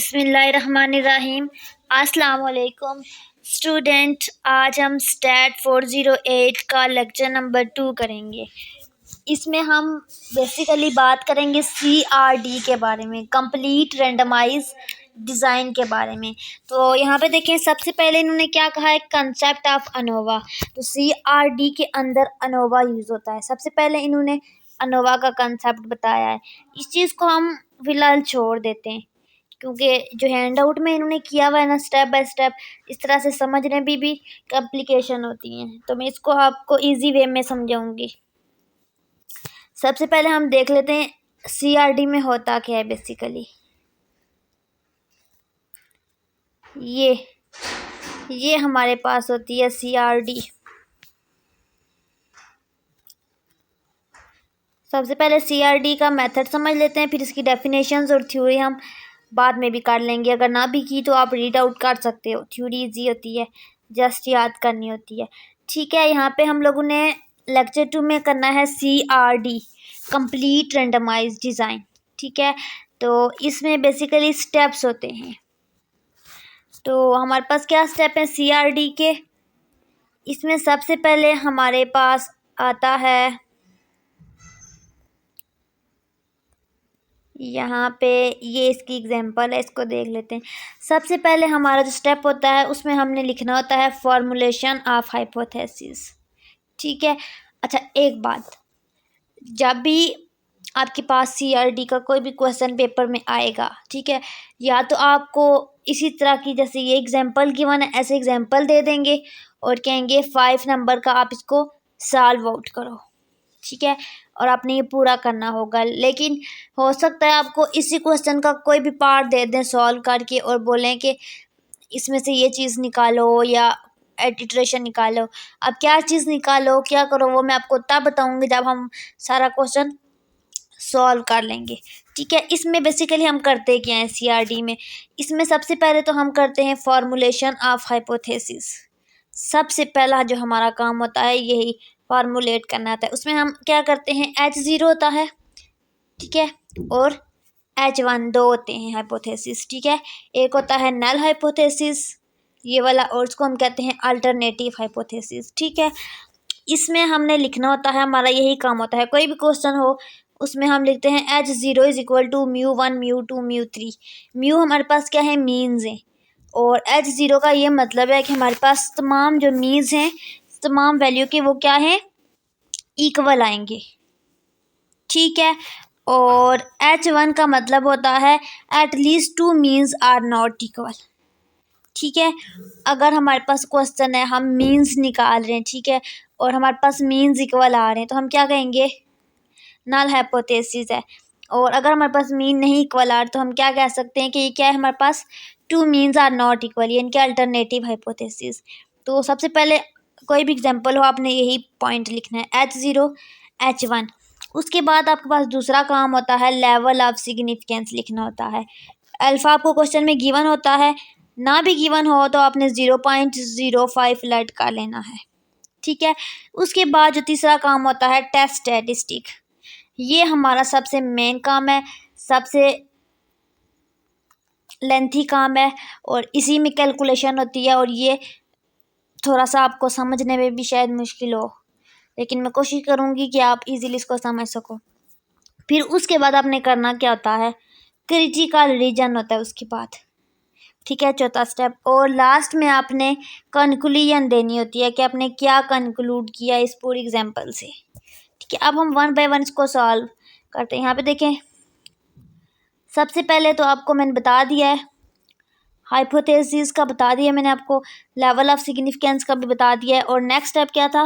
बिस्मिल्लाहिर्रहमानिर्रहीम। अस्सलाम वालेकुम स्टूडेंट। आज हम स्टैट 408 का लेक्चर नंबर 2 करेंगे। इसमें हम बेसिकली बात करेंगे CRD के बारे में, कंप्लीट रेंडमाइज डिज़ाइन के बारे में। तो यहाँ पे देखें, सबसे पहले इन्होंने क्या कहा है, कंसेप्ट ऑफ अनोवा। तो CRD के अंदर अनोवा यूज़ होता है। सबसे पहले इन्होंने अनोवा का कंसेप्ट बताया है। इस चीज़ को हम फिलहाल छोड़ देते हैं, क्योंकि जो हैंड आउट में इन्होंने किया हुआ है ना, स्टेप बाय स्टेप, इस तरह से समझने में भी कॉम्प्लिकेशन होती हैं। तो मैं इसको आपको इजी वे में समझाऊंगी। सबसे पहले हम देख लेते हैं CRD में होता क्या है। बेसिकली ये हमारे पास होती है CRD। सबसे पहले CRD का मेथड समझ लेते हैं, फिर इसकी डेफिनेशंस और थ्योरी हम बाद में भी कर लेंगे। अगर ना भी की तो आप रीड आउट कर सकते हो। थ्योरी इजी होती है, जस्ट याद करनी होती है। ठीक है, यहाँ पे हम लोगों ने लेक्चर 2 में करना है CRD, कंप्लीट रेंडमाइज डिज़ाइन। ठीक है, तो इसमें बेसिकली स्टेप्स होते हैं। तो हमारे पास क्या स्टेप है CRD के? इसमें सबसे पहले हमारे पास आता है, यहाँ पे ये इसकी एग्जांपल है, इसको देख लेते हैं। सबसे पहले हमारा जो स्टेप होता है उसमें हमने लिखना होता है फॉर्मुलेशन ऑफ हाइपोथेसिस। ठीक है, अच्छा एक बात, जब भी आपके पास CRD का कोई भी क्वेश्चन पेपर में आएगा, ठीक है, या तो आपको इसी तरह की, जैसे ये एग्जांपल गिवन है, ऐसे एग्जांपल दे देंगे और कहेंगे 5 नंबर का आप इसको सॉल्व आउट करो। ठीक है, और आपने ये पूरा करना होगा। लेकिन हो सकता है आपको इसी क्वेश्चन का कोई भी पार्ट दे दें सॉल्व करके और बोलें कि इसमें से ये चीज़ निकालो या इटरेशन निकालो। अब क्या चीज़ निकालो, क्या करो, वो मैं आपको तब बताऊंगी जब हम सारा क्वेश्चन सॉल्व कर लेंगे। ठीक है, इसमें बेसिकली हम करते क्या हैं CRD में? इसमें सबसे पहले तो हम करते हैं फॉर्मुलेशन ऑफ हाइपोथेसिस। सबसे पहला जो हमारा काम होता है यही फॉर्मुलेट करना होता है। उसमें हम क्या करते हैं, H0 होता है, ठीक है, और H1 दो होते हैं हाइपोथेसिस। ठीक है, एक होता है नल हाइपोथेसिस ये वाला, और उसको हम कहते हैं अल्टरनेटिव हाइपोथेसिस। ठीक है, इसमें हमने लिखना होता है, हमारा यही काम होता है। कोई भी क्वेश्चन हो उसमें हम लिखते हैं H0 is equal to μ1 μ2 μ3। Mu हमारे पास क्या है, मीन्स है, और H0 का ये मतलब है कि हमारे पास तमाम जो मीन्स हैं, तमाम वैल्यू के वो क्या है, इक्वल आएंगे। ठीक है, और H1 का मतलब होता है at least 2 means are not equal. ठीक है, अगर हमारे पास क्वेश्चन है, हम मीन्स निकाल रहे हैं, ठीक है, और हमारे पास मीन्स इक्वल आ रहे हैं, तो हम क्या कहेंगे, नल हाइपोथेसिस है। और अगर हमारे पास मीन नहीं इक्वल आ रहे तो हम क्या कह सकते हैं कि ये क्या है, हमारे पास 2 मीन्स आर नॉट इक्वल, यानी कि अल्टरनेटिव हाइपोथेसिस। तो सबसे पहले कोई भी एग्जांपल हो, आपने यही पॉइंट लिखना है, H0 H1। उसके बाद आपके पास दूसरा काम होता है लेवल ऑफ सिग्निफिकेंस लिखना होता है। अल्फा आपको क्वेश्चन में गिवन होता है, ना भी गिवन हो तो आपने 0.05 लेट कर लेना है। ठीक है, उसके बाद जो तीसरा काम होता है टेस्ट स्टैटिस्टिक। ये हमारा सबसे मेन काम है, सबसे लेंथी काम है, और इसी में कैलकुलेशन होती है, और ये थोड़ा सा आपको समझने में भी शायद मुश्किल हो, लेकिन मैं कोशिश करूँगी कि आप इजीली इसको समझ सको। फिर उसके बाद आपने करना क्या होता है, क्रिटिकल रीजन होता है उसके बाद। ठीक है, चौथा स्टेप, और लास्ट में आपने कंक्लूजन देनी होती है कि आपने क्या कंक्लूड किया इस पूरी एग्जाम्पल से। ठीक है, अब हम 1 बाय 1 इसको सॉल्व करते हैं। यहाँ पे देखें, सबसे पहले तो आपको मैंने बता दिया है, हाइपोथेसिस का बता दिया मैंने आपको, लेवल ऑफ सिग्निफिकेंस का भी बता दिया है, और नेक्स्ट स्टेप क्या था,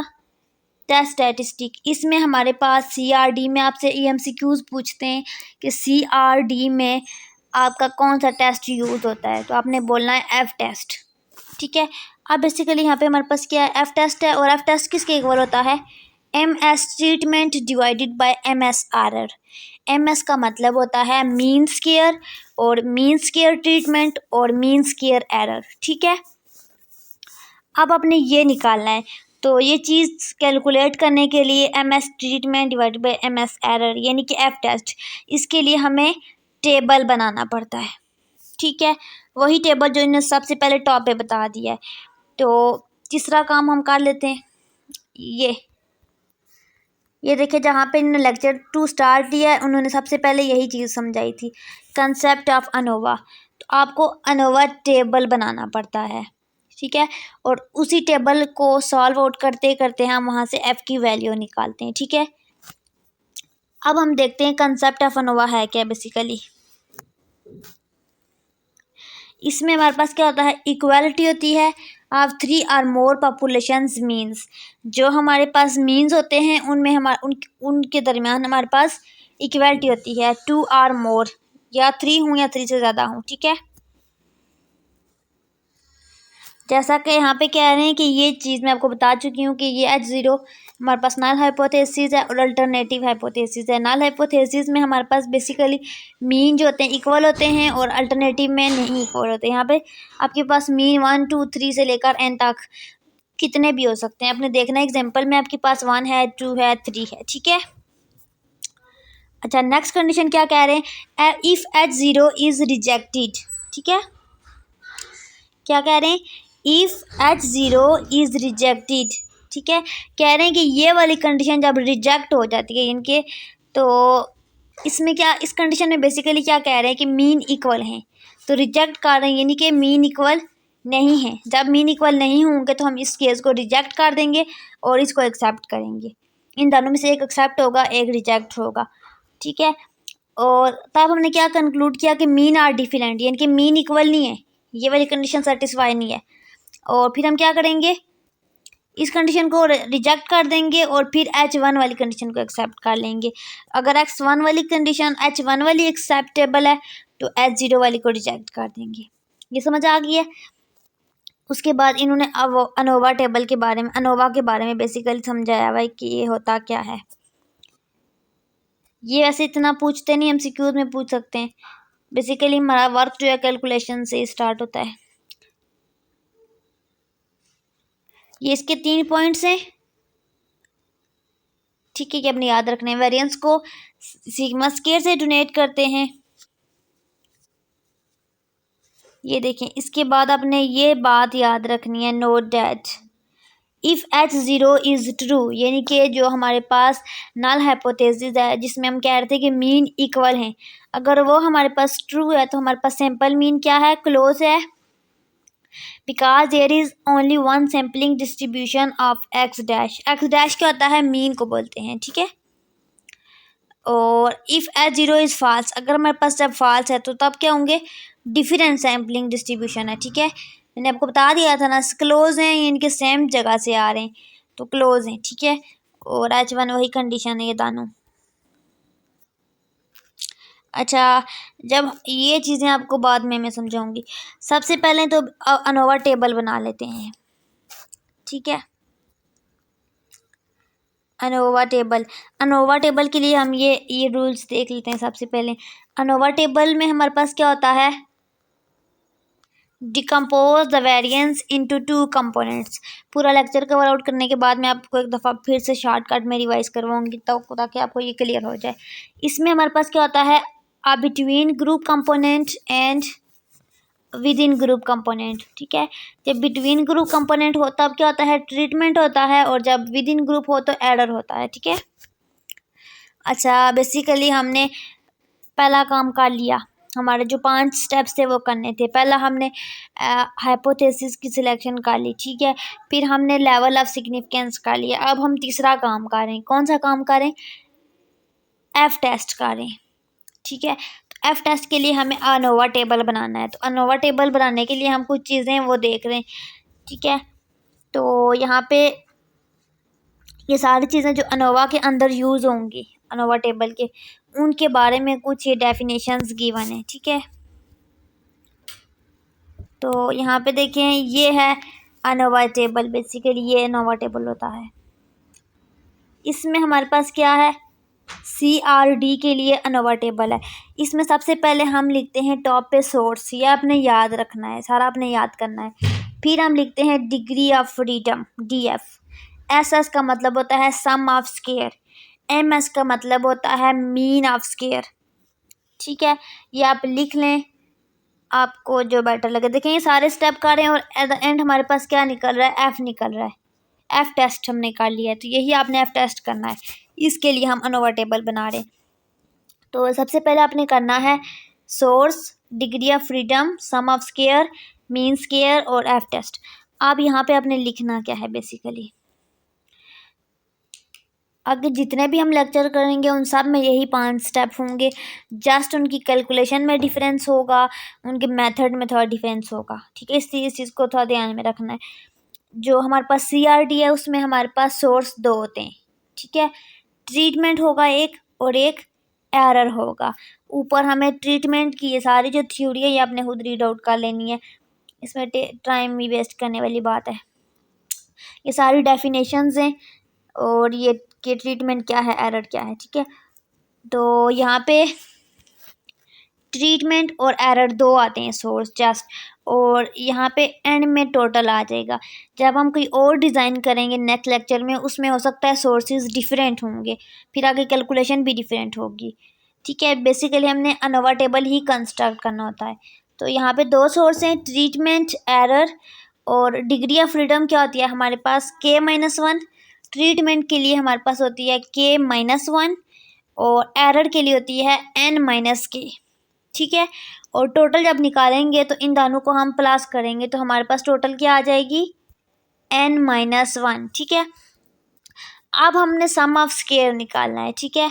टेस्ट स्टैटिस्टिक। इसमें हमारे पास CRD में आपसे EMCQs पूछते हैं कि CRD में आपका कौन सा टेस्ट यूज़ होता है, तो आपने बोलना है F टेस्ट। ठीक है, अब बेसिकली यहाँ पे हमारे पास क्या है, F टेस्ट है, और F टेस्ट किसके इक्वल होता है, MS treatment divided by MS error. MS का मतलब होता है मीन स्क्वायर, और मीन स्क्वायर ट्रीटमेंट और मीन स्क्वायर एरर। ठीक है, अब आपने ये निकालना है, तो ये चीज़ कैलकुलेट करने के लिए MS treatment divided by MS error यानी कि F टेस्ट, इसके लिए हमें टेबल बनाना पड़ता है। ठीक है, वही टेबल जो इन्होंने सबसे पहले टॉप पे बता दिया है। तो तीसरा काम हम कर लेते हैं। ये देखिए, जहाँ पे इन्होंने लेक्चर 2 स्टार्ट किया है उन्होंने सबसे पहले यही चीज़ समझाई थी, कंसेप्ट ऑफ अनोवा। तो आपको अनोवा टेबल बनाना पड़ता है, ठीक है, और उसी टेबल को सॉल्व आउट करते करते हम वहाँ से एफ की वैल्यू निकालते हैं, ठीक है। अब हम देखते हैं कंसेप्ट ऑफ अनोवा है क्या बेसिकली। इसमें हमारे पास क्या होता है, इक्वालिटी होती है ऑफ 3 और मोर पॉपुलेशंस मीन्स। जो हमारे पास मीन्स होते हैं उनमें उनके दरमियान हमारे पास इक्वालिटी होती है 2 और मोर, या 3 हूँ या 3 से ज़्यादा हूँ, ठीक है। जैसा कि यहाँ पे कह रहे हैं कि ये चीज़ मैं आपको बता चुकी हूँ कि ये H0 हमारे पास नल हाइपोथेसिस है और अल्टरनेटिव हाइपोथेसिस है। नल हाइपोथेसिस में हमारे पास बेसिकली मीन जो होते हैं इक्वल होते हैं और अल्टरनेटिव में नहीं इक्वल होते हैं। यहाँ पे आपके पास मीन 1 2 3 से लेकर n तक कितने भी हो सकते हैं। आपने देखना एग्जाम्पल में आपके पास 1 है 2 है 3 है, ठीक है। अच्छा, नेक्स्ट कंडीशन क्या कह रहे हैं, इफ़ H0 इज़ रिजेक्टेड, ठीक है। क्या कह रहे हैं, इफ़ H0 इज़ रिजेक्टेड, ठीक है। कह रहे हैं कि ये वाली कंडीशन जब रिजेक्ट हो जाती है इनके, तो इसमें क्या, इस कंडीशन में बेसिकली क्या कह रहे हैं कि मीन इक्वल हैं, तो रिजेक्ट कर रहे हैं, यानी कि मीन इक्वल नहीं है। जब मीन इक्वल नहीं होंगे तो हम इस केस को रिजेक्ट कर देंगे और इसको एक्सेप्ट करेंगे। इन दोनों में से एक एक्सेप्ट होगा, एक रिजेक्ट होगा, ठीक है। और तब हमने क्या कंक्लूड किया कि मीन आर डिफरेंट, यानी कि मीन इक्वल नहीं है, ये वाली कंडीशन सेटिस्फाई नहीं है। और फिर हम क्या करेंगे, इस कंडीशन को रिजेक्ट कर देंगे और फिर H1 वाली कंडीशन को एक्सेप्ट कर लेंगे। अगर X1 वाली कंडीशन H1 वाली एक्सेप्टेबल है तो H0 वाली को रिजेक्ट कर देंगे। ये समझ आ गई है। उसके बाद इन्होंने अब अनोवा टेबल के बारे में, अनोवा के बारे में बेसिकली समझाया हुआ है कि ये होता क्या है। ये वैसे इतना पूछते नहीं, MCQs में पूछ सकते हैं। बेसिकली हमारा वर्क जो है कैलकुलेशन से स्टार्ट होता है। ये इसके 3 पॉइंट्स हैं, ठीक है, कि अपने याद रखने हैं। वेरिएंस को सिग्मा स्क्वायर से डोनेट करते हैं, ये देखें। इसके बाद आपने ये बात याद रखनी है, note that if H0 is true, यानी कि जो हमारे पास नल हाइपोथेसिस है जिसमें हम कह रहे थे कि मीन इक्वल हैं, अगर वो हमारे पास ट्रू है तो हमारे पास सैम्पल मीन क्या है, क्लोज है, because there is only one sampling distribution of X dash. X dash क्या होता है, मीन को बोलते हैं, ठीक है। और इफ़ H0 इज़ फॉल्स, अगर हमारे पास जब फॉल्स है तो तब क्या होंगे, डिफरेंट सैम्पलिंग डिस्ट्रीब्यूशन है, ठीक है। मैंने आपको बता दिया था ना, क्लोज हैं, इनके सेम जगह से आ रहे हैं तो क्लोज हैं, ठीक है। और H1 वही कंडीशन है ये दोनों। अच्छा, जब ये चीज़ें आपको बाद में मैं समझाऊंगी, सबसे पहले तो अनोवा टेबल बना लेते हैं, ठीक है। अनोवा टेबल, अनोवा टेबल के लिए हम ये रूल्स देख लेते हैं। सबसे पहले अनोवा टेबल में हमारे पास क्या होता है, decompose the variance into 2 components. पूरा लेक्चर कवर आउट करने के बाद मैं आपको एक दफ़ा फिर से शॉर्टकट में रिवाइज करवाऊंगी तो ताकि आपको ये क्लियर हो जाए। इसमें हमारे पास क्या होता है, between group component and with in group component, ठीक है। जब बिटवीन ग्रुप कंपोनेंट हो तब क्या होता है, ट्रीटमेंट होता है, और जब विद इन ग्रुप हो तो एरर होता है, ठीक है। अच्छा, बेसिकली हमने पहला काम कर लिया, हमारे जो 5 स्टेप्स थे वो करने थे। पहला हमने हाइपोथेसिस की सिलेक्शन कर ली, ठीक है। फिर हमने लेवल ऑफ सिग्निफिकेंस कर लिया। अब हम तीसरा काम करें, कौन सा काम करें, एफ टेस्ट करें, ठीक है। तो एफ टेस्ट के लिए हमें अनोवा टेबल बनाना है। तो अनोवा टेबल बनाने के लिए हम कुछ चीज़ें वो देख रहे हैं, ठीक है। तो यहाँ पे ये सारी चीज़ें जो अनोवा के अंदर यूज़ होंगी, अनोवा टेबल के, उनके बारे में कुछ ये डेफिनेशंस गिवन है, ठीक है। तो यहाँ पे देखें, ये है अनोवा टेबल, बेसिकली ये अनोवा टेबल होता है। इसमें हमारे पास क्या है, CRD के लिए अनोवा टेबल है। इसमें सबसे पहले हम लिखते हैं टॉप पे सोर्स, ये आपने याद रखना है, सारा आपने याद करना है। फिर हम लिखते हैं degree of freedom, DF। SS का मतलब होता है सम ऑफ स्क्वायर, MS का मतलब होता है मीन ऑफ स्क्वायर, ठीक है। ये आप लिख लें। आपको जो बेटर लगे। देखें ये सारे स्टेप कर रहे हैं और एट द एंड हमारे पास क्या निकल रहा है, एफ निकल रहा है। एफ टेस्ट हमने कर लिया है, तो यही आपने एफ टेस्ट करना है। इसके लिए हम अनोवा टेबल बना रहे हैं। तो सबसे पहले आपने करना है source, degree of freedom, sum of square, mean square और एफ टेस्ट। अब यहाँ पे आपने लिखना क्या है बेसिकली, आगे जितने भी हम लेक्चर करेंगे उन सब में यही 5 स्टेप होंगे। जस्ट उनकी कैलकुलेशन में डिफरेंस होगा, उनके मेथड में थोड़ा डिफरेंस होगा, ठीक है। इस चीज़ को थोड़ा ध्यान में रखना है। जो हमारे पास सीआरडी है उसमें हमारे पास सोर्स 2 होते हैं, ठीक है। ट्रीटमेंट होगा एक और एक एरर होगा। ऊपर हमें ट्रीटमेंट की ये सारी जो थ्योरी है ये आपने खुद रीड आउट कर लेनी है, इसमें टाइम भी वेस्ट करने वाली बात है। ये सारी डेफिनेशंस हैं और ये कि ट्रीटमेंट क्या है, एरर क्या है, ठीक है। तो यहाँ पे ट्रीटमेंट और एरर 2 आते हैं सोर्स जस्ट, और यहाँ पे एंड में टोटल आ जाएगा। जब हम कोई और डिज़ाइन करेंगे नेक्स्ट लेक्चर में, उसमें हो सकता है सोर्सेज डिफरेंट होंगे, फिर आगे कैलकुलेशन भी डिफरेंट होगी, ठीक है। बेसिकली हमने अनोवा टेबल ही कंस्ट्रक्ट करना होता है। तो यहाँ पे 2 सोर्स हैं, ट्रीटमेंट, एरर। और डिग्री ऑफ फ्रीडम क्या होती है हमारे पास, K-1। ट्रीटमेंट के लिए हमारे पास होती है K-1 और एरर के लिए होती है N-K, ठीक है। और टोटल जब निकालेंगे तो इन दोनों को हम प्लस करेंगे तो हमारे पास टोटल क्या आ जाएगी, N-1, ठीक है। अब हमने सम ऑफ स्क्वायर निकालना है, ठीक है।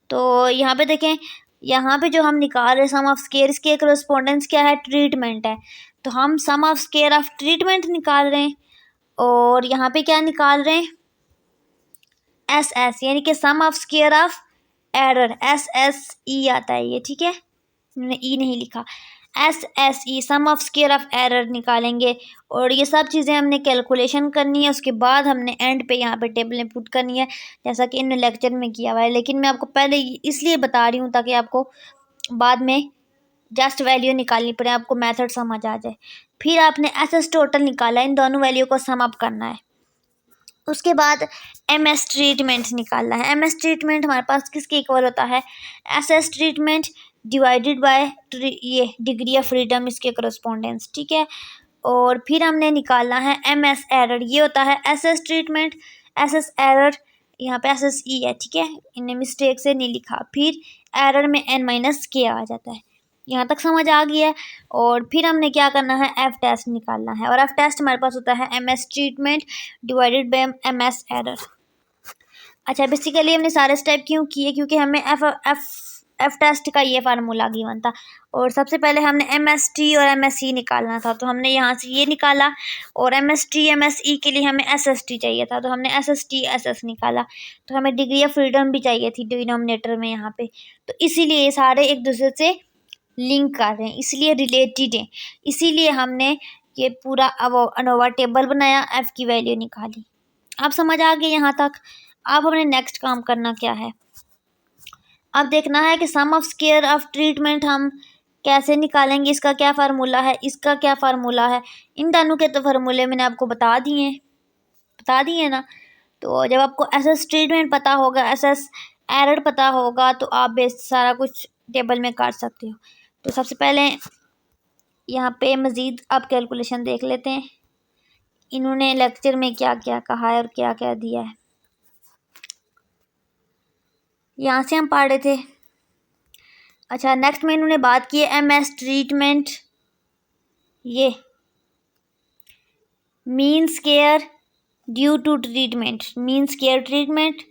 तो यहाँ पे देखें, यहाँ पे जो हम निकाल रहे हैं सम ऑफ स्क्वायर, इसके कॉरस्पॉन्डेंस क्या है, ट्रीटमेंट है। तो हम सम ऑफ स्क्वायर ऑफ ट्रीटमेंट निकाल रहे हैं और यहाँ पे क्या निकाल रहे हैं, एस एस, यानी कि sum of square of error, SSE आता है ये, ठीक है। मैंने ई नहीं लिखा, SSE sum of square of error निकालेंगे। और ये सब चीज़ें हमने कैलकुलेशन करनी है, उसके बाद हमने एंड पे यहाँ पे टेबल में पुट करनी है, जैसा कि इन लेक्चर में किया हुआ है। लेकिन मैं आपको पहले इसलिए बता रही हूँ ताकि आपको बाद में जस्ट वैल्यू निकालनी पड़े, आपको मेथड समझ आ जाए। फिर आपने SS टोटल निकाला, इन दोनों वैल्यू को सम अप करना है। उसके बाद MS ट्रीटमेंट निकालना है। MS ट्रीटमेंट हमारे पास किसके इक्वल होता है, SS ट्रीटमेंट डिवाइडेड बाय ये डिग्री ऑफ फ्रीडम, इसके करस्पॉन्डेंस, ठीक है। और फिर हमने निकालना है MS एरर, ये होता है SS ट्रीटमेंट, SS एरर, यहाँ पे SSE है, ठीक है, इन्हें मिस्टेक से नहीं लिखा। फिर एरर में N-K आ जाता है। यहाँ तक समझ आ गई है। और फिर हमने क्या करना है, एफ टेस्ट निकालना है, और एफ टेस्ट हमारे पास होता है MS treatment divided by MS error. अच्छा, बेसिकली हमने सारे स्टेप क्यों किए, क्योंकि हमें एफ टेस्ट का ये फार्मूला गिवन था और सबसे पहले हमने MST और MSE निकालना था, तो हमने यहाँ से ये निकाला। और MST MSE के लिए हमें SST चाहिए था, तो हमने SST SS निकाला। तो हमें डिग्री ऑफ फ्रीडम भी चाहिए थी डिनोमिनेटर में यहाँ पे, तो इसीलिए ये सारे एक दूसरे से लिंक कर रहे हैं, इसलिए रिलेटेड है। इसीलिए हमने ये पूरा अनोवा टेबल बनाया, एफ की वैल्यू निकाली। अब समझ आ गई यहाँ तक। अब हमने नेक्स्ट काम करना क्या है, अब देखना है कि sum of square of treatment हम कैसे निकालेंगे, इसका क्या फार्मूला है, इसका क्या फार्मूला है। इन दोनों के तो फार्मूले मैंने आपको बता दिए ना। तो जब आपको SS ट्रीटमेंट पता होगा, SS एरर पता होगा, तो आप बेस सारा कुछ टेबल में कर सकते हो। तो सबसे पहले यहाँ पे मज़ीद आप कैलकुलेशन देख लेते हैं, इन्होंने लेक्चर में क्या क्या कहा है और क्या क्या दिया है। यहाँ से हम पढ़ रहे थे। अच्छा, नेक्स्ट में इन्होंने बात की है MS ट्रीटमेंट, ये mean square due to treatment, mean square treatment,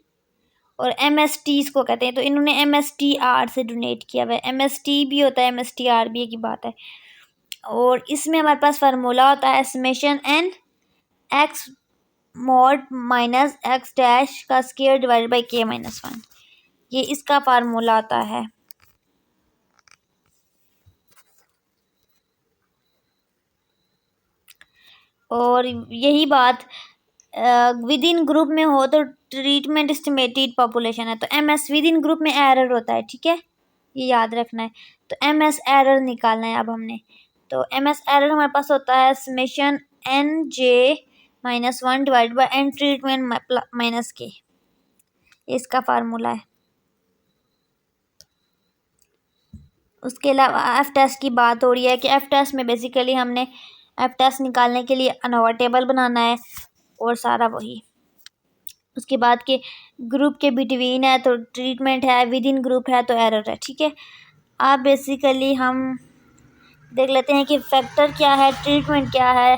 और MST इसको कहते हैं। तो इन्होंने MSTR से डोनेट किया हुआ है, MST भी होता है MSTR भी एक ही बात है। और इसमें हमारे पास फार्मूला होता है summation N X mod minus X dash का स्क्वायर डिवाइडेड बाई K-1, ये इसका फार्मूला आता है। और यही बात विद इन ग्रुप में हो तो ट्रीटमेंट एस्टिमेटेड पॉपुलेशन है, तो MS विद इन ग्रुप में एरर होता है, ठीक है, ये याद रखना है। तो MS एरर निकालना है अब हमने। तो MS एरर हमारे पास होता है summation N-J-1 divide by N treatment minus K, इसका फार्मूला है। उसके अलावा एफ टेस्ट की बात हो रही है कि एफ टेस्ट में बेसिकली हमने एफ टेस्ट निकालने के लिए अनोवा टेबल बनाना है और सारा वही। उसके बाद के ग्रुप के बिटवीन है तो ट्रीटमेंट है, विद इन ग्रुप है तो एरर है। ठीक है, अब बेसिकली हम देख लेते हैं कि फैक्टर क्या है, ट्रीटमेंट क्या है।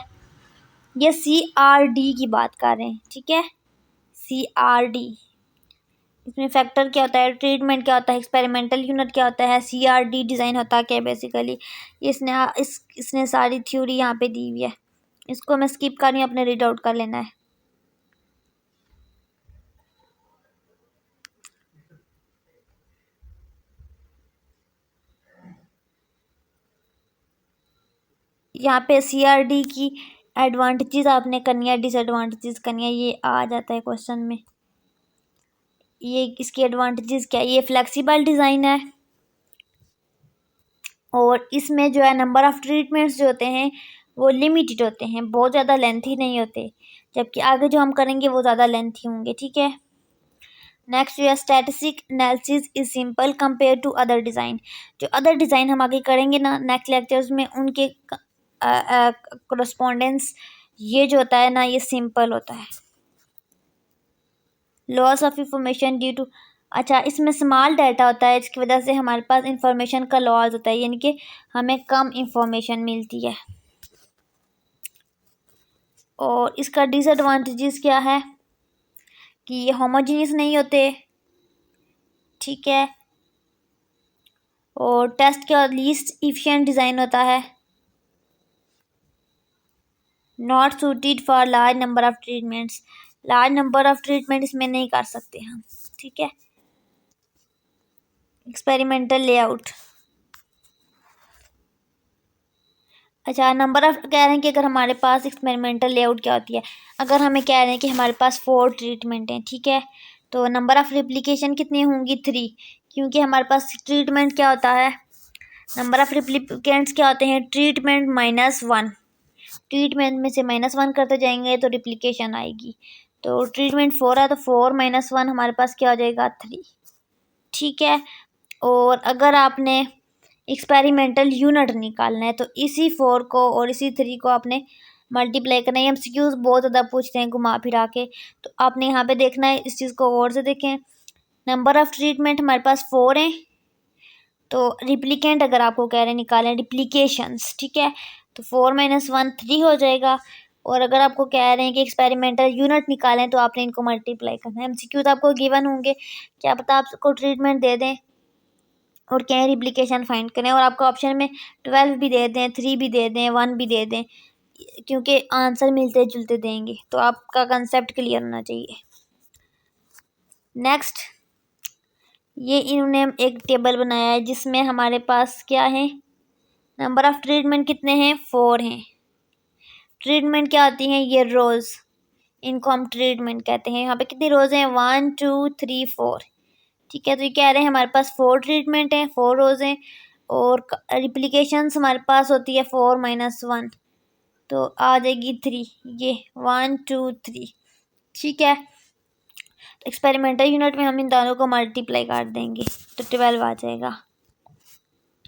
ये CRD की बात कर रहे हैं। ठीक है, CRD, इसमें फैक्टर क्या होता है, ट्रीटमेंट क्या होता है, एक्सपेरिमेंटल यूनिट क्या होता है, CRD डिज़ाइन होता है क्या बेसिकली। इसने सारी थ्योरी यहाँ पे दी हुई है। इसको मैं स्किप कर रही हूँ, अपने रीड आउट कर लेना है। यहाँ पे CRD की एडवांटेजेस आपने करनी है, डिसएडवांटेजेस करनी है, ये आ जाता है क्वेश्चन में। ये इसकी एडवांटेजेस क्या है, ये फ्लेक्सिबल डिज़ाइन है और इसमें जो है नंबर ऑफ़ ट्रीटमेंट्स जो होते हैं वो लिमिटेड होते हैं, बहुत ज़्यादा लेंथी नहीं होते, जबकि आगे जो हम करेंगे वो ज़्यादा लेंथी होंगे। ठीक है, नेक्स्ट जो है statistic analysis is simple compare to other design. जो अदर डिज़ाइन हम आगे करेंगे ना नेक्स्ट लेक्चर्स में, उनके कोरस्पॉन्डेंस ये जो होता है ना ये सिंपल होता है। Loss of information due to, अच्छा इसमें स्मॉल डाटा होता है, इसकी वजह से हमारे पास इंफॉर्मेशन का लॉस होता है, यानी कि हमें कम इंफॉर्मेशन मिलती है। और इसका डिसएडवांटेजेस क्या है कि ये होमोजीनियस नहीं होते। ठीक है, और टेस्ट का लीस्ट इफिशिएंट डिज़ाइन होता है। Not suited for large number of treatments, large number of treatment इसमें नहीं कर सकते हम। ठीक है, एक्सपेरिमेंटल लेआउट, अच्छा नंबर ऑफ कह रहे हैं कि अगर हमारे पास एक्सपेरिमेंटल लेआउट क्या होती है, अगर हमें कह रहे हैं कि हमारे पास 4 ट्रीटमेंट हैं। ठीक है, तो नंबर ऑफ़ रिप्लिकेशन कितनी होंगी 3, क्योंकि हमारे पास ट्रीटमेंट क्या होता है, नंबर ऑफ़ रिप्लिकेंट्स क्या होते हैं, ट्रीटमेंट -1, ट्रीटमेंट में से -1 करते जाएंगे तो रिप्लिकेशन आएगी। तो ट्रीटमेंट 4 है तो 4 - 1 हमारे पास क्या हो जाएगा 3। ठीक है, और अगर आपने एक्सपेरिमेंटल यूनिट निकालना है तो इसी 4 को और इसी 3 को आपने मल्टीप्लाई करना है। MCQs बहुत ज़्यादा पूछते हैं घुमा फिरा के, तो आपने यहाँ पे देखना है, इस चीज़ को गौर से देखें। नंबर ऑफ़ ट्रीटमेंट हमारे पास 4 हैं, तो रिप्लिकेंट अगर आपको कह रहे हैं निकालें रिप्लिकेशंस। ठीक है, तो 4 - 1 3 हो जाएगा। और अगर आपको कह रहे हैं कि एक्सपेरिमेंटल यूनिट निकालें तो आपने इनको मल्टीप्लाई करना है। MCQs आपको गिवन होंगे, क्या पता आपको ट्रीटमेंट दे दें और कहें रिप्लिकेशन फाइंड करें, और आपको ऑप्शन में 12 भी दे दें, 3 भी दे दें, 1 भी दे दें, क्योंकि आंसर मिलते जुलते देंगे। तो आपका कंसेप्ट क्लियर होना चाहिए। नेक्स्ट, ये इन्होंने एक टेबल बनाया है जिसमें हमारे पास क्या है, नंबर ऑफ़ ट्रीटमेंट कितने हैं, 4 हैं। ट्रीटमेंट क्या होती हैं, ये रोज़, इनको हम ट्रीटमेंट कहते हैं। यहाँ पे कितनी रोज़ हैं, 1 2 3 4। ठीक है, तो ये कह रहे हैं हमारे पास 4 ट्रीटमेंट हैं, 4 रोज़ हैं, और रिप्लिकेशंस हमारे पास होती है 4 - 1, तो आ जाएगी 3, ये 1 2 3। ठीक है, एक्सपेरिमेंटल यूनिट में हम इन दोनों को मल्टीप्लाई कर देंगे तो 12 आ जाएगा।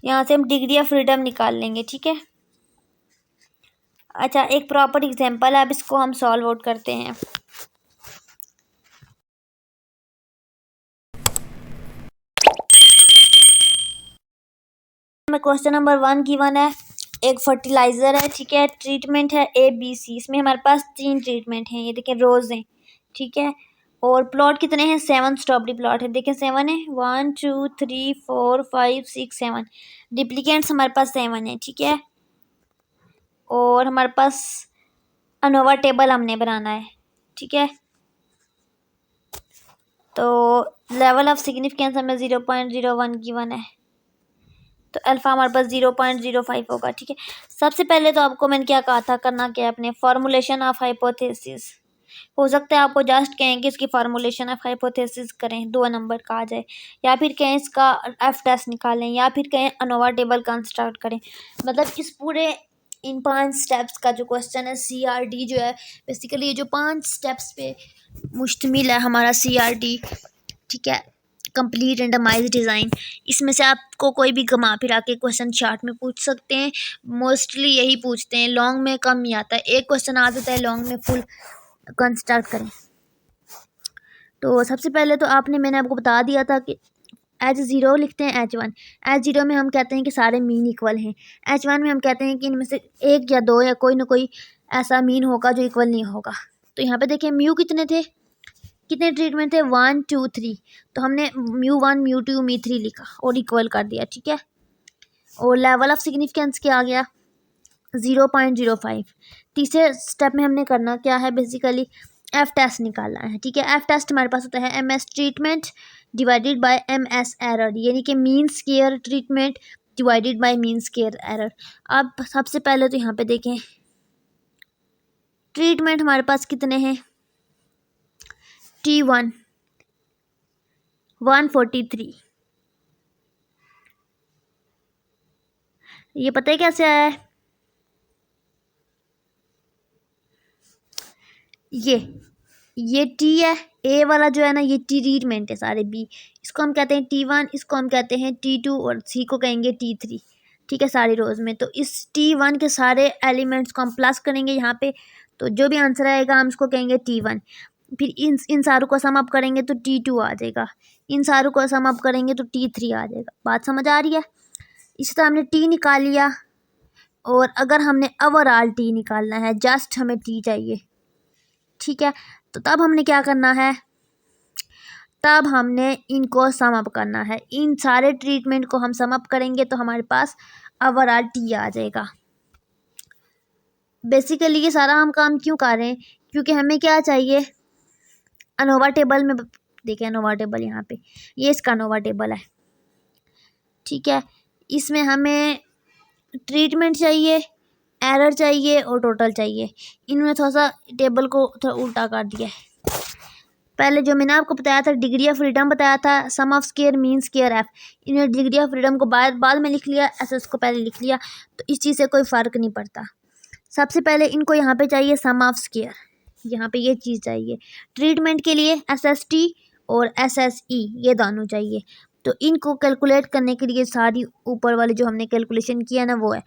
यहाँ से हम डिग्री ऑफ फ्रीडम निकाल लेंगे। ठीक है, अच्छा एक प्रॉपर एग्जांपल है, अब इसको हम सॉल्व आउट करते हैं। क्वेश्चन नंबर 1 गिवन है, एक फर्टिलाइज़र है। ठीक है, ट्रीटमेंट है ABC, इसमें हमारे पास 3 ट्रीटमेंट हैं, ये देखें रोज़ हैं। ठीक है, और प्लॉट कितने हैं, 7 स्ट्रॉबेरी प्लॉट है, देखें 7 है, 1 2 3 4 5 6 7। डिप्लीकेंट्स हमारे पास 7 है। ठीक है, और हमारे पास अनोवा टेबल हमने बनाना है। ठीक है, तो लेवल ऑफ सिग्निफिकेंस हमें 0.01 गिवन है, तो अल्फ़ा हमारे पास 0.05 होगा। ठीक है, सबसे पहले तो आपको मैंने क्या कहा था, करना क्या है, अपने फॉर्मूलेशन ऑफ हाइपोथेसिस। हो सकता है आपको जस्ट कहें कि इसकी फार्मूलेशन ऑफ हाइपोथेसिस करें, 2 नंबर का आ जाए, या फिर कहें इसका एफ टेस्ट निकालें, या फिर कहें अनोवा टेबल कंस्ट्रक्ट करें। मतलब इस पूरे इन 5 स्टेप्स का जो क्वेश्चन है CRD जो है, बेसिकली ये जो 5 स्टेप्स पे मुश्तमिल है हमारा CRD। ठीक है, कंप्लीट रेंडमाइज डिज़ाइन, इसमें से आपको कोई भी घुमा फिरा के क्वेश्चन शार्ट में पूछ सकते हैं। मोस्टली यही पूछते हैं, लॉन्ग में कम ही आता है, एक क्वेश्चन आ जाता है लॉन्ग में। फुल कंस्ट्रक्ट करें तो सबसे पहले तो मैंने आपको बता दिया था कि H0 लिखते हैं H1। H0 में हम कहते हैं कि सारे मीन इक्वल हैं। H1 में हम कहते हैं कि इनमें से एक या दो या कोई ना कोई ऐसा मीन होगा जो इक्वल नहीं होगा। तो यहाँ पे देखिए म्यू कितने थे, कितने ट्रीटमेंट थे, 1 2 3। तो हमने μ1 μ2 μ3 लिखा और इक्वल कर दिया, ठीक है। और लेवल ऑफ सिग्निफिकेंस क्या आ गया, 0.05। तीसरे स्टेप में हमने करना क्या है, बेसिकली एफ टेस्ट निकालना है, ठीक है। एफ टेस्ट हमारे पास होता है MS treatment divided by MS error, यानी कि mean square treatment divided by mean square error. अब सबसे पहले तो यहाँ पे देखें ट्रीटमेंट हमारे पास कितने हैं, T1 143। ये पता है कैसे आया है, ये T है, A वाला जो है ना ये ट्रीटमेंट है सारे B, इसको हम कहते हैं T1, इसको हम कहते हैं T2 और C को कहेंगे T3, ठीक है, सारी रोज में। तो इस T1 के सारे एलिमेंट्स को हम प्लस करेंगे यहाँ पे, तो जो भी आंसर आएगा हम इसको कहेंगे T1। फिर इन सारों को सम अप करेंगे तो T2 आ जाएगा, इन सारों को सम अप करेंगे तो T3 आ जाएगा। बात समझ आ रही है। इसी तरह हमने T निकाल लिया, और अगर हमने ओवरऑल T निकालना है, जस्ट हमें T चाहिए, ठीक है। तो तब हमने क्या करना है, तब हमने इनको सम अप करना है। इन सारे ट्रीटमेंट को हम सम अप करेंगे तो हमारे पास ओवरऑल T आ जाएगा। बेसिकली ये सारा हम काम क्यों कर रहे हैं, क्योंकि हमें क्या चाहिए, अनोवा टेबल में देखें, अनोवा टेबल यहाँ पे ये इसका अनोवा टेबल है, ठीक है। इसमें हमें ट्रीटमेंट चाहिए, एरर चाहिए और टोटल चाहिए। इन्होंने थोड़ा सा टेबल को थोड़ा उल्टा कर दिया है। पहले जो मैंने आपको बताया था डिग्री ऑफ फ्रीडम बताया था, sum of square mean square F, इन्होंने डिग्री ऑफ फ्रीडम को बाद में लिख लिया, SS को पहले लिख लिया। तो इस चीज़ से कोई फ़र्क नहीं पड़ता। सबसे पहले इनको यहाँ पे चाहिए सम ऑफ स्क्वायर, यहाँ पे ये चीज़ चाहिए। ट्रीटमेंट के लिए SST और SSE ये दोनों चाहिए। तो इनको कैलकुलेट करने के लिए सारी ऊपर वाली जो हमने कैलकुलेशन किया ना वो है।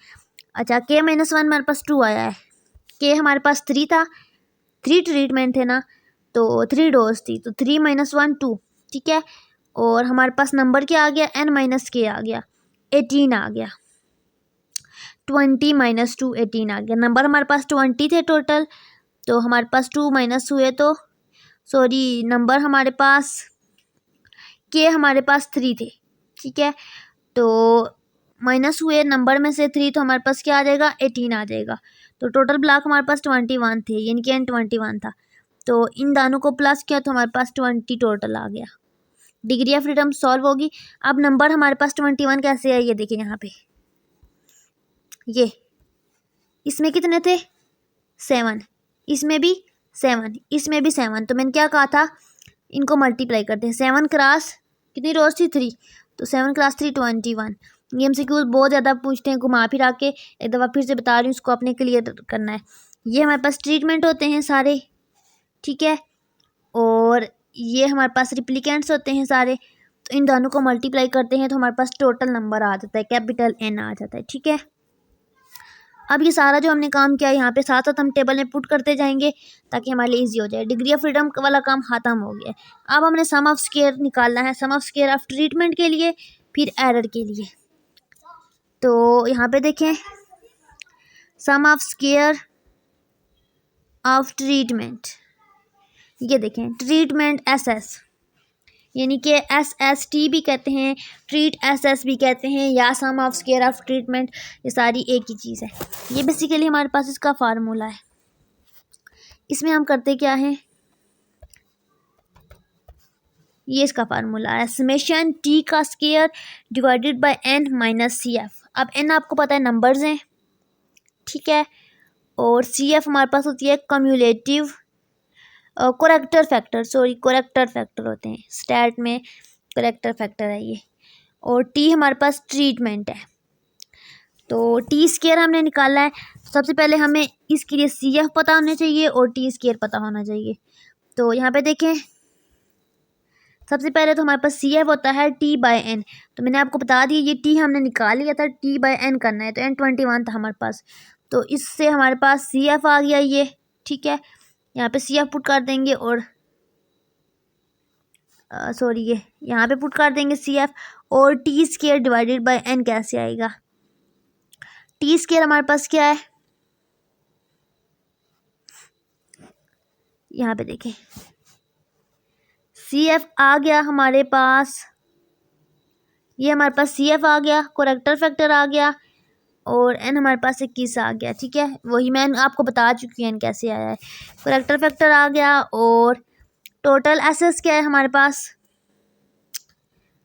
अच्छा K-1 हमारे पास 2 आया है, K हमारे पास 3 था, 3 ट्रीटमेंट थे ना, तो 3 डोज थी, तो 3 - 1 2, ठीक है। और हमारे पास नंबर क्या आ गया, N - K आ गया, 18 आ गया, 20 - 2 18 आ गया। नंबर हमारे पास 20 थे टोटल, तो हमारे पास 2 माइनस हुए, तो सॉरी नंबर हमारे पास K हमारे पास 3 थे, ठीक है। तो माइनस हुए नंबर में से 3, तो हमारे पास क्या आ जाएगा, 18 आ जाएगा। तो टोटल ब्लॉक हमारे पास 21 थे, यानी कि N21 था। तो इन दोनों को प्लस किया तो हमारे पास 20 टोटल आ गया। डिग्री ऑफ फ्रीडम सॉल्व होगी। अब नंबर हमारे पास 21 कैसे है, ये देखिए यहाँ पे, ये इसमें कितने थे, 7, इसमें भी 7, इसमें भी 7। तो मैंने क्या कहा था, इनको मल्टीप्लाई करते हैं। 7 क्रॉस कितनी रोज थी, 3, तो 7 क्रॉस 3 21। ये MCQ बहुत ज़्यादा पूछते हैं, घुमा फिरा के। एक दफ़ा फिर से बता रही हूँ, इसको अपने क्लियर करना है। ये हमारे पास ट्रीटमेंट होते हैं सारे, ठीक है, और ये हमारे पास रिप्लिकेंट्स होते हैं सारे। तो इन दोनों को मल्टीप्लाई करते हैं तो हमारे पास टोटल नंबर आ जाता है, कैपिटल N आ जाता है, ठीक है। अब ये सारा जो हमने काम किया यहाँ पे साथ साथ हम टेबल में पुट करते जाएंगे ताकि हमारे लिए ईजी हो जाए। डिग्री ऑफ फ्रीडम वाला काम ख़त्म हो गया। अब हमने सम ऑफ स्क्वायर निकालना है, सम ऑफ स्क्वायर ऑफ ट्रीटमेंट के लिए, फिर एरर के लिए। तो यहाँ पे देखें सम ऑफ स्क्वायर ऑफ ट्रीटमेंट, ये देखें ट्रीटमेंट SS, यानी कि SST भी कहते हैं, ट्रीट SS भी कहते हैं, या सम ऑफ स्क्वायर ऑफ ट्रीटमेंट, ये सारी एक ही चीज़ है। ये बेसिकली हमारे पास इसका फार्मूला है। इसमें हम करते क्या हैं, ये इसका फार्मूला है, समेशन T का square divided by N - CF। अब N आपको पता है नंबर्स हैं, ठीक है, और CF हमारे पास होती है कम्युलेटिव कोरेक्टर फैक्टर, कोरेक्टर फैक्टर होते हैं, स्टैट में कोरेक्टर फैक्टर है ये। और T हमारे पास ट्रीटमेंट है। तो T स्क्वायर हमने निकाला है। सबसे पहले हमें इसके लिए CF पता होना चाहिए और T स्क्वायर पता होना चाहिए। तो यहाँ पे देखें सबसे पहले तो हमारे पास सी एफ होता है टी बाई एन, तो मैंने आपको बता दिया ये टी हमने निकाल लिया था, टी बाई एन करना है, तो N21 था हमारे पास, तो इससे हमारे पास सी एफ आ गया ये। ठीक है, यहाँ पे सी एफ पुट कर देंगे और सॉरी ये यहाँ पे पुट कर देंगे सी एफ, और T square divided by N कैसे आएगा। टी स्केयर हमारे पास क्या है, यहाँ पे देखें सी एफ आ गया हमारे पास, ये हमारे पास सी एफ आ गया, कोरेक्टर फैक्टर आ गया, और एन हमारे पास 21 आ गया। ठीक है, वही मैं आपको बता चुकी हूँ एन कैसे आया है। कोरेक्टर फैक्टर आ गया, और टोटल एसेस क्या है हमारे पास,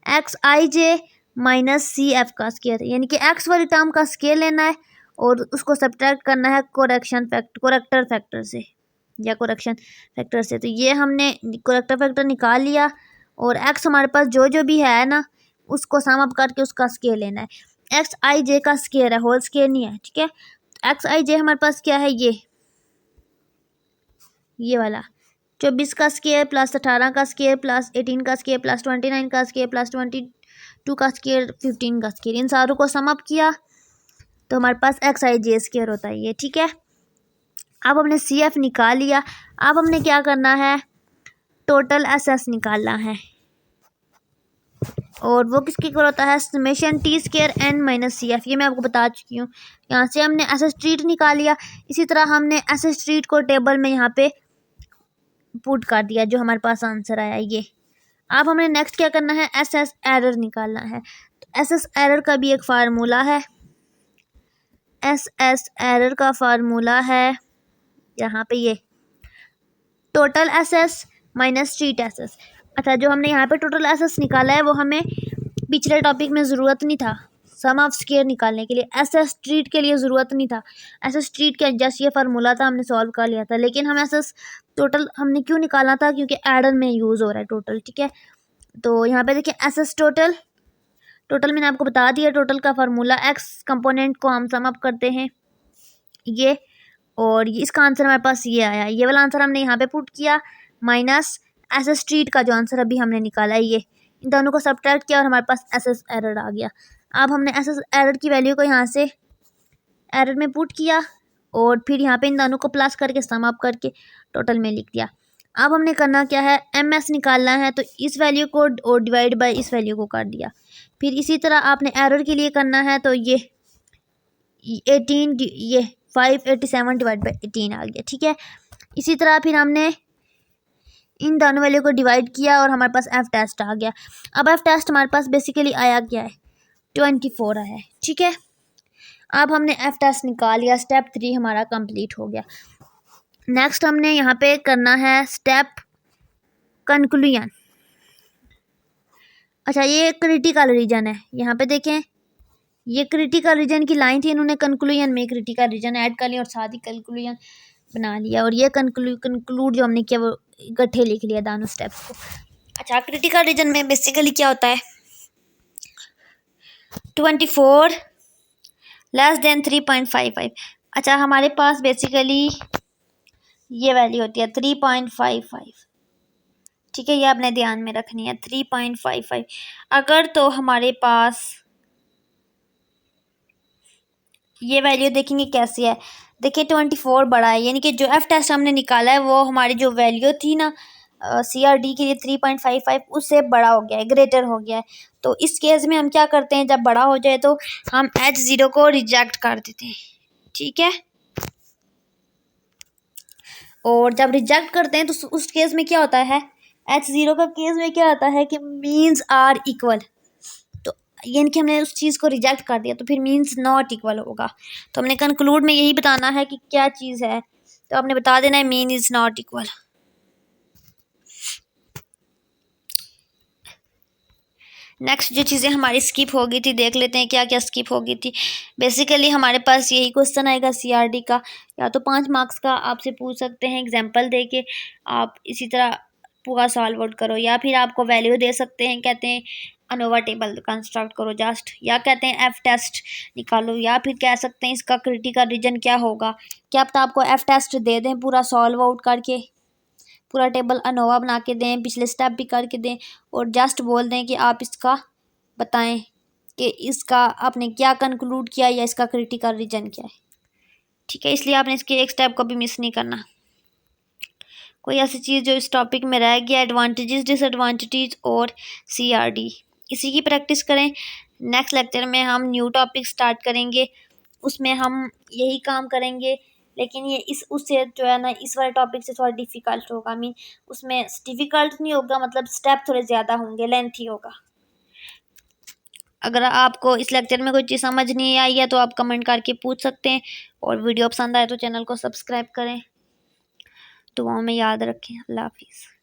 एक्स आई जे माइनस सी एफ का स्केयर, यानी कि एक्स वाली टर्म का स्केयर लेना है और उसको सब्ट्रैक्ट करना है कोरेक्टर फैक्टर से या कोरेक्शन फैक्टर से। तो ये हमने कोरेक्टर फैक्टर निकाल लिया, और एक्स हमारे पास जो जो भी है ना उसको सम अप करके उसका स्केयर लेना है। एक्स आई जे का स्केयर है, होल स्केयर नहीं है। ठीक है, एक्स आई जे हमारे पास क्या है, ये वाला 24 का स्केयर प्लस 18 का स्केयर प्लस 18 का स्केयर प्लस 29 का स्केयर प्लस 22 का स्केयर 15 का स्केयर, इन सारों को सम अप किया तो हमारे पास एक्स आई जे स्केयर होता है ये। ठीक है, अब हमने सी एफ निकाल लिया, अब हमने क्या करना है, टोटल एस एस निकालना है, और वो किसके इक्वल होता है, summation T square N minus C F, ये मैं आपको बता चुकी हूँ। यहाँ से हमने एस एस स्ट्रीट निकाल लिया, इसी तरह हमने एस एस स्ट्रीट को टेबल में यहाँ पे पुट कर दिया, जो हमारे पास आंसर आया ये। अब हमने नेक्स्ट क्या करना है, एस एस एरर निकालना है। तो एस एस एरर का भी एक फार्मूला है, एस एस एरर का फार्मूला है यहाँ पे ये total S S minus street S S. अच्छा, जो हमने यहाँ पे टोटल एस एस निकाला है वो हमें पिछले टॉपिक में ज़रूरत नहीं था, सम ऑफ स्केयर निकालने के लिए, एस एस स्ट्रीट के लिए ज़रूरत नहीं था। एस एस स्ट्रीट का जस्ट ये फार्मूला था, हमने सॉल्व कर लिया था, लेकिन हम एस एस टोटल हमने क्यों निकालना था, क्योंकि एडर में यूज़ हो रहा है टोटल। ठीक है, तो यहाँ पे देखिए एस एस टोटल मैंने आपको बता दिया, टोटल का फार्मूला एक्स कंपोनेंट को हम सम अप करते हैं ये, और इसका आंसर हमारे पास ये आया, ये वाला आंसर हमने यहाँ पे पुट किया, माइनस एस एस स्ट्रीट का जो आंसर अभी हमने निकाला है ये, इन दोनों को सब्ट्रैक्ट किया और हमारे पास एस एस एरर आ गया। अब हमने एस एस एरर की वैल्यू को यहाँ से एरर में पुट किया, और फिर यहाँ पे इन दोनों को प्लस करके सम अप करके टोटल में लिख दिया। अब हमने करना क्या है, एम एस निकालना है, तो इस वैल्यू को और डिवाइड बाय इस वैल्यू को कर दिया। फिर इसी तरह आपने एरर के लिए करना है, तो ये 18 ये 587 डिवाइड बाई 18 आ गया। ठीक है, इसी तरह फिर हमने इन दोनों वैल्यू को डिवाइड किया और हमारे पास एफ टेस्ट आ गया। अब एफ टेस्ट हमारे पास बेसिकली आया क्या है, 24 आया है। ठीक है, अब हमने एफ टेस्ट निकाल लिया, स्टेप 3 हमारा कंप्लीट हो गया। नेक्स्ट हमने यहाँ पे करना है स्टेप कंक्लूजन। अच्छा, ये क्रिटिकल रीजन है, यहाँ पे देखें ये क्रिटिकल रीजन की लाइन थी, इन्होंने कंक्लूजन में क्रिटिकल रीजन ऐड कर लिया और साथ ही कंक्लूजन बना लिया, और ये कंक्लूड जो हमने किया वो इकट्ठे लिख लिया दोनों स्टेप्स को। अच्छा, क्रिटिकल रीजन में बेसिकली क्या होता है, 24 लेस देन 3.55। अच्छा, हमारे पास बेसिकली ये वैल्यू होती है 3.55। ठीक है, ये आपने ध्यान में रखनी है 3.55। अगर तो हमारे पास ये वैल्यू देखेंगे कैसी है, देखिए 24 बड़ा है, यानी कि जो एफ टेस्ट हमने निकाला है वो हमारी जो वैल्यू थी ना सी आर डी के लिए 3.55 उससे बड़ा हो गया है, ग्रेटर हो गया है। तो इस केस में हम क्या करते हैं, जब बड़ा हो जाए तो हम H0 को रिजेक्ट कर देते हैं। ठीक है, और जब रिजेक्ट करते हैं तो उस केस में क्या होता है, H0 का केस में क्या होता है कि मीन्स आर इक्वल, तो यानी कि हमने उस चीज़ को रिजेक्ट कर दिया तो फिर मीन्स नॉट इक्वल होगा। तो हमने कंक्लूड में यही बताना है कि क्या चीज़ है, तो आपने बता देना है mean is not equal. Next जो चीज़ें हमारी स्किप हो गई थी देख लेते हैं क्या क्या स्किप हो गई थी। बेसिकली हमारे पास यही क्वेश्चन आएगा सीआरडी का, या तो 5 मार्क्स का आपसे पूछ सकते हैं एग्जांपल दे के, आप इसी तरह पूरा सॉल्व आउट करो, या फिर आपको वैल्यू दे सकते हैं, कहते हैं अनोवा टेबल कंस्ट्रक्ट करो जस्ट, या कहते हैं एफ टेस्ट निकालो, या फिर कह सकते हैं इसका क्रिटिकल रीजन क्या होगा। क्या पता आपको एफ टेस्ट दे दें पूरा सॉल्व आउट करके, पूरा टेबल अनोवा बना के दें, पिछले स्टेप भी करके दें और जस्ट बोल दें कि आप इसका बताएं कि इसका आपने क्या कंक्लूड किया या इसका क्रिटिकल रीजन क्या है। ठीक है, इसलिए आपने इसके एक स्टेप को भी मिस नहीं करना। कोई ऐसी चीज़ जो इस टॉपिक में रह गया, एडवांटेजेस डिसएडवांटेजेस और CRD, इसी की प्रैक्टिस करें। नेक्स्ट लेक्चर में हम न्यू टॉपिक स्टार्ट करेंगे, उसमें हम यही काम करेंगे, लेकिन ये उससे जो है ना इस वाले टॉपिक से थोड़ा डिफ़िकल्ट होगा। मीन उसमें डिफ़िकल्ट नहीं होगा, मतलब स्टेप थोड़े ज़्यादा होंगे, लेंथी होगा। अगर आपको इस लेक्चर में कोई चीज़ समझ नहीं आई है तो आप कमेंट करके पूछ सकते हैं, और वीडियो पसंद आए तो चैनल को सब्सक्राइब करें। दुआओं में याद रखें। अल्लाह हाफिज़।